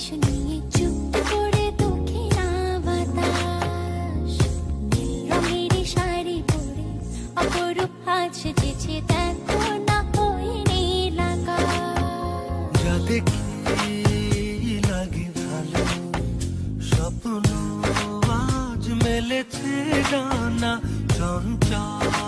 শুনিয়ে চুপ করে দক্ষিণা বাতাস নীল রঙের শাড়ি পরে অপরূপ হাত সেজেছে দেখো না ওই নীল আকাশ। যা দেখি লাগে ভালো স্বপ্ন আজ মেলেছে ডানা চঞ্চল